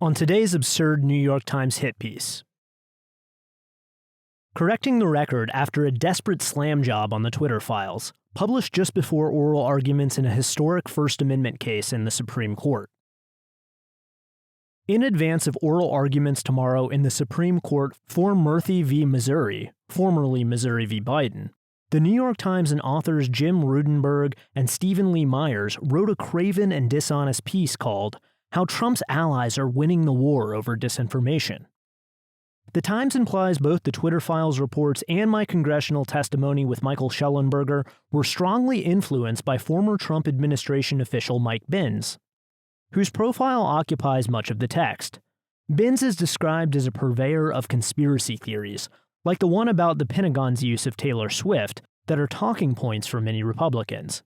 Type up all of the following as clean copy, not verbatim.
On today's absurd New York Times hit piece. Correcting the record after a desperate slam job on the Twitter files, published just before oral arguments in a historic First Amendment case in the Supreme Court. In advance of oral arguments tomorrow in the Supreme Court for Murthy v. Missouri, formerly Missouri v. Biden, the New York Times and authors Jim Rudenberg and Stephen Lee Myers wrote a craven and dishonest piece called How Trump's Allies Are Winning the War Over Disinformation. The Times implies both the Twitter files reports and my congressional testimony with Michael Shellenberger were strongly influenced by former Trump administration official Mike Binns, whose profile occupies much of the text. Binns is described as a purveyor of conspiracy theories, like the one about the Pentagon's use of Taylor Swift, that are talking points for many Republicans.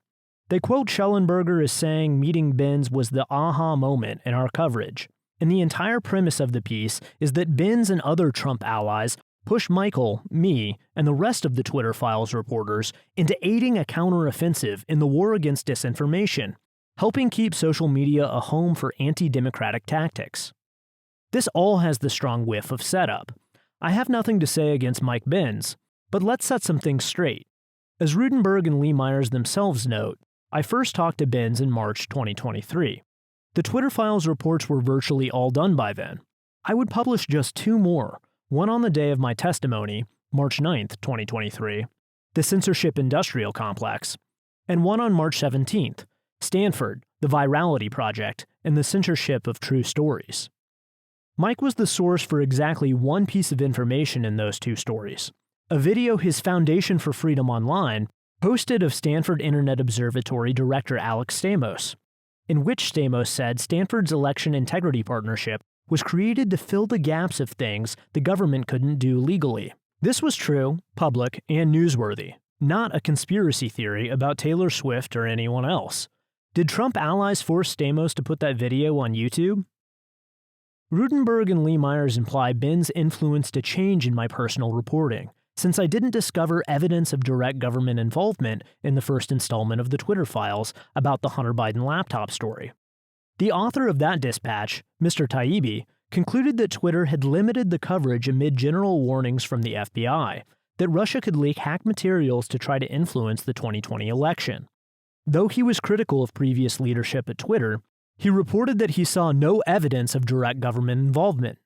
They quote Shellenberger as saying meeting Binns was the aha moment in our coverage. And the entire premise of the piece is that Binns and other Trump allies push Michael, me, and the rest of the Twitter files reporters into aiding a counteroffensive in the war against disinformation, helping keep social media a home for anti-democratic tactics. This all has the strong whiff of setup. I have nothing to say against Mike Binns, but let's set some things straight. As Rudenberg and Lee Myers themselves note, I first talked to Binns in March 2023. The Twitter files reports were virtually all done by then. I would publish just two more, one on the day of my testimony, March 9th, 2023, the Censorship Industrial Complex, and one on March 17th, Stanford, the Virality Project, and the Censorship of True Stories. Mike was the source for exactly one piece of information in those two stories, a video his Foundation for Freedom Online posted of Stanford Internet Observatory Director Alex Stamos, in which Stamos said Stanford's election integrity partnership was created to fill the gaps of things the government couldn't do legally. This was true, public, and newsworthy, not a conspiracy theory about Taylor Swift or anyone else. Did Trump allies force Stamos to put that video on YouTube? Rudenberg and Lee Myers imply Binns influenced a change in my personal reporting, since I didn't discover evidence of direct government involvement in the first installment of the Twitter files about the Hunter Biden laptop story. The author of that dispatch, Mr. Taibbi, concluded that Twitter had limited the coverage amid general warnings from the FBI that Russia could leak hacked materials to try to influence the 2020 election. Though he was critical of previous leadership at Twitter, he reported that he saw no evidence of direct government involvement.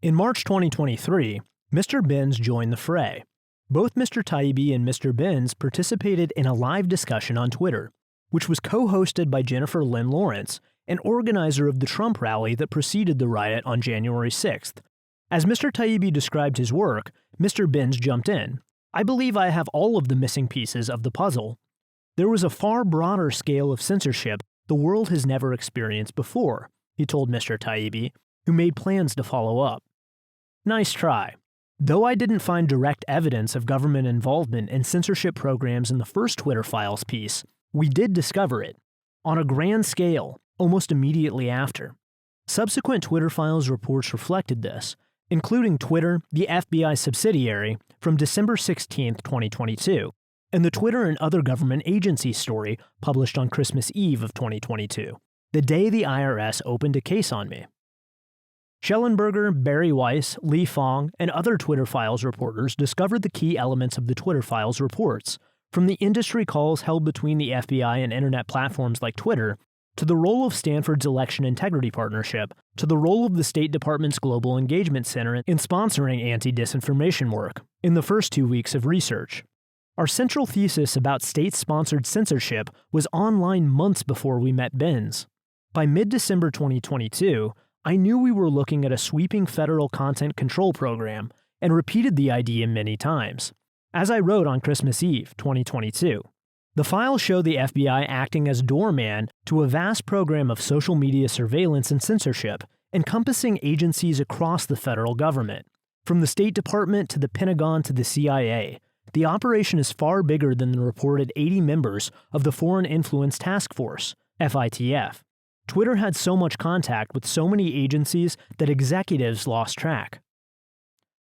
In March 2023, Mr. Binns joined the fray. Both Mr. Taibbi and Mr. Binns participated in a live discussion on Twitter, which was co-hosted by Jennifer Lynn Lawrence, an organizer of the Trump rally that preceded the riot on January 6th. As Mr. Taibbi described his work, Mr. Binns jumped in. I believe I have all of the missing pieces of the puzzle. There was a far broader scale of censorship the world has never experienced before, he told Mr. Taibbi, who made plans to follow up. Nice try. Though I didn't find direct evidence of government involvement in censorship programs in the first Twitter files piece, we did discover it, on a grand scale, almost immediately after. Subsequent Twitter files reports reflected this, including Twitter, the FBI subsidiary, from December 16, 2022, and the Twitter and other government agencies story published on Christmas Eve of 2022, the day the IRS opened a case on me. Shellenberger, Bari Weiss, Lee Fong, and other Twitter files reporters discovered the key elements of the Twitter files reports, from the industry calls held between the FBI and internet platforms like Twitter, to the role of Stanford's election integrity partnership, to the role of the State Department's Global Engagement Center in sponsoring anti-disinformation work in the first 2 weeks of research. Our central thesis about state-sponsored censorship was online months before we met Binns. By mid-December 2022, I knew we were looking at a sweeping federal content control program and repeated the idea many times. As I wrote on Christmas Eve, 2022, the files show the FBI acting as doorman to a vast program of social media surveillance and censorship, encompassing agencies across the federal government. From the State Department to the Pentagon to the CIA, the operation is far bigger than the reported 80 members of the Foreign Influence Task Force, FITF. Twitter had so much contact with so many agencies that executives lost track.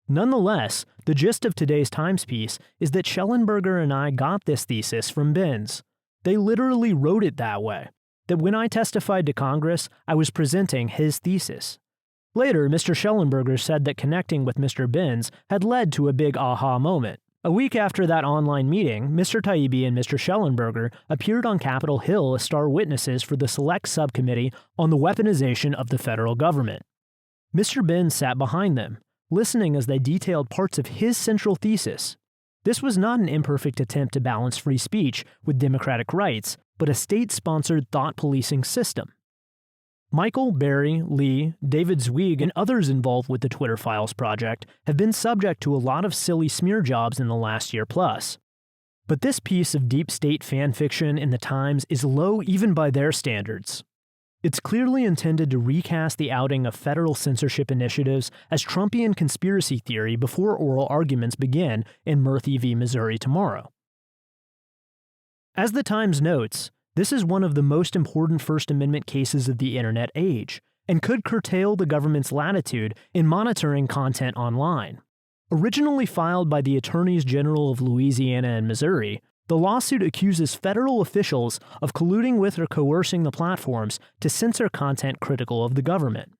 Nonetheless, the gist of today's Times piece is that Shellenberger and I got this thesis from Binns. They literally wrote it that way, that when I testified to Congress, I was presenting his thesis. Later, Mr. Schellenberger said that connecting with Mr. Binns had led to a big aha moment. A week after that online meeting, Mr. Taibbi and Mr. Schellenberger appeared on Capitol Hill as star witnesses for the Select Subcommittee on the Weaponization of the Federal Government. Mr. Binns sat behind them, listening as they detailed parts of his central thesis. This was not an imperfect attempt to balance free speech with democratic rights, but a state-sponsored thought-policing system. Michael, Barry, Lee, David Zweig, and others involved with the Twitter Files project have been subject to a lot of silly smear jobs in the last year plus. But this piece of deep state fan fiction in the Times is low even by their standards. It's clearly intended to recast the outing of federal censorship initiatives as Trumpian conspiracy theory before oral arguments begin in Murthy v. Missouri tomorrow. As the Times notes, this is one of the most important First Amendment cases of the internet age, and could curtail the government's latitude in monitoring content online. Originally filed by the Attorneys General of Louisiana and Missouri, the lawsuit accuses federal officials of colluding with or coercing the platforms to censor content critical of the government.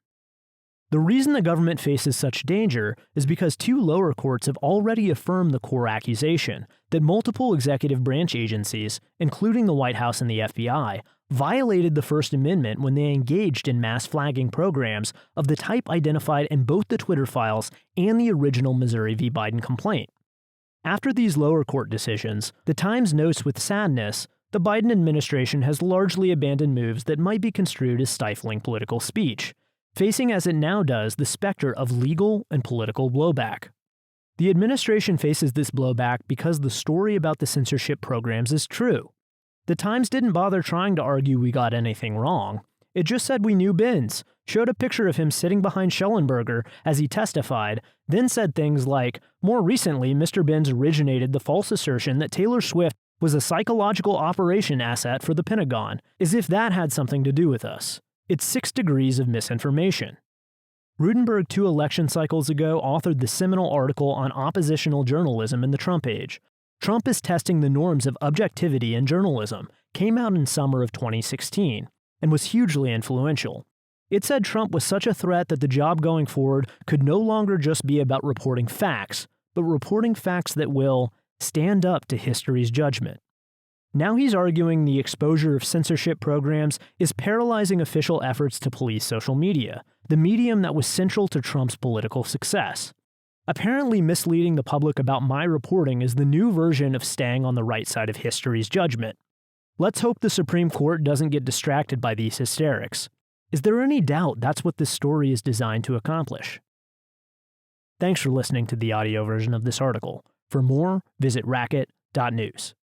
The reason the government faces such danger is because two lower courts have already affirmed the core accusation that multiple executive branch agencies, including the White House and the FBI, violated the First Amendment when they engaged in mass flagging programs of the type identified in both the Twitter Files and the original Missouri v. Biden complaint. After these lower court decisions, the Times notes with sadness, the Biden administration has largely abandoned moves that might be construed as stifling political speech, facing as it now does the specter of legal and political blowback. The administration faces this blowback because the story about the censorship programs is true. The Times didn't bother trying to argue we got anything wrong. It just said we knew Binns, showed a picture of him sitting behind Schellenberger as he testified, then said things like, more recently, Mr. Binns originated the false assertion that Taylor Swift was a psychological operation asset for the Pentagon, as if that had something to do with us. It's 6 degrees of misinformation. Rudenberg 2 election cycles ago authored the seminal article on oppositional journalism in the Trump age. Trump is testing the norms of objectivity in journalism, came out in summer of 2016, and was hugely influential. It said Trump was such a threat that the job going forward could no longer just be about reporting facts, but reporting facts that will stand up to history's judgment. Now he's arguing the exposure of censorship programs is paralyzing official efforts to police social media, the medium that was central to Trump's political success. Apparently misleading the public about my reporting is the new version of staying on the right side of history's judgment. Let's hope the Supreme Court doesn't get distracted by these hysterics. Is there any doubt that's what this story is designed to accomplish? Thanks for listening to the audio version of this article. For more, visit racket.news.